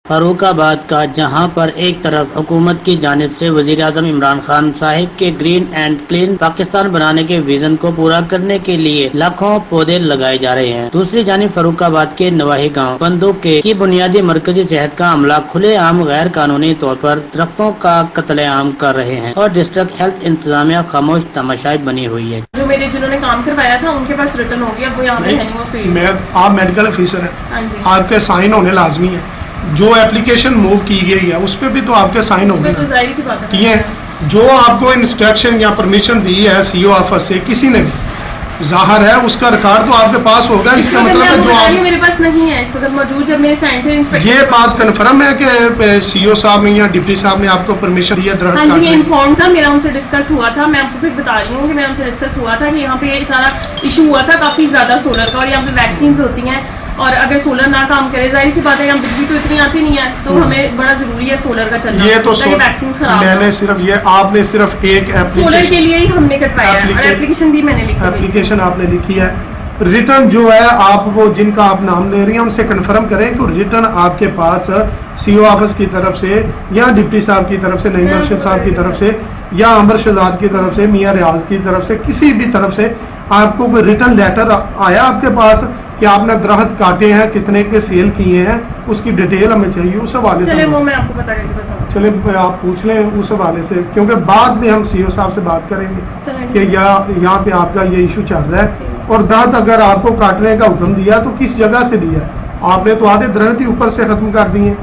فاروق آباد کا، جہاں پر ایک طرف حکومت کی جانب سے وزیر اعظم عمران خان صاحب کے گرین اینڈ کلین پاکستان بنانے کے ویژن کو پورا کرنے کے لیے لاکھوں پودے لگائے جا رہے ہیں، دوسری جانب فاروق آباد کے نواحی گاؤں بندوں کی بنیادی مرکزی صحت کا عملہ کھلے عام غیر قانونی طور پر درختوں کا قتل عام کر رہے ہیں اور ڈسٹرکٹ ہیلتھ انتظامیہ خاموش تماشائی بنی ہوئی ہے۔ جو میرے جنہوں نے کام کروایا تھا ان کے پاس ریٹرن ہو گیا، وہ یہاں پہ ہے نہیں، آپ میڈیکل آفیسر ہیں، آپ کے سائن ہونے لازمی ہیں۔ جو اپلیکیشن موو کی گئی ہے اس پہ بھی تو آپ کے سائن ہوں گے، جو آپ کو انسٹرکشن یا پرمیشن دی ہے سی او آفس سے کسی نے بھی، ظاہر ہے اس کا ریکارڈ تو آپ کے پاس ہوگا۔ اس کا مطلب ہے جو آپ میرے پاس نہیں ہے اس وقت موجود، جب میں یہ بات کنفرم ہے کہ سی او صاحب نے یا ڈپٹی صاحب نے آپ کو پرمیشن دیا درخت کاٹنے کی؟ انفارم تھا، میرا ان سے ڈسکس ہوا تھا، میں آپ کو پھر بتا رہی ہوں کہ میں ان سے ڈسکس ہوا تھا کہ یہاں پہ سارا ایشو ہوا تھا کافی زیادہ سولر کا، اور یہاں پہ ویکسینز ہوتی ہیں، اور اگر سولر نہ کام کرے ظاہر سی بات ہے، یہاں بجلی تو اتنی آتی نہیں ہے، تو ہمیں بڑا ضروری ہے سولر کا چلنا۔ یہ تو میں نے صرف یہ آپ نے صرف ایک سولر کے لیے ہی ہم نے کٹوایا ہے، اور اپلیکیشن بھی میں نے لکھی، اپلیکیشن آپ نے لکھی ہے۔ ریٹرن جو ہے آپ وہ جن کا آپ نام لے رہی ہیں ان سے کنفرم کریں کہ ریٹرن آپ کے پاس سی او آفس کی طرف سے یا ڈپٹی صاحب کی طرف سے، نعیم ارشد صاحب کی طرف سے یا عمر شہزاد کی طرف سے، میاں ریاض کی طرف سے، کسی بھی طرف سے آپ کو کوئی ریٹرن لیٹر آیا آپ کے پاس کہ آپ نے درخت کاٹے ہیں، کتنے کے سیل کیے ہیں، اس کی ڈیٹیل ہمیں چاہیے اس حوالے سے۔ چلے آپ پوچھ لیں اس حوالے سے، کیونکہ بعد میں ہم سی او صاحب سے بات کریں گے کہ یہاں پہ آپ کا یہ ایشو چل رہا ہے، اور درخت اگر آپ کو کاٹنے کا حکم دیا تو کس جگہ سے دیا؟ آپ نے تو آدھے درخت ہی اوپر سے ختم کر دیے۔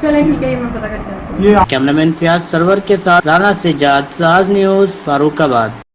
چلیں ٹھیک ہے، میں پتہ کرتا ہوں۔ کیمرہ مین فیاض سرور کے ساتھ رانا سجاد، راز نیوز، فاروق آباد۔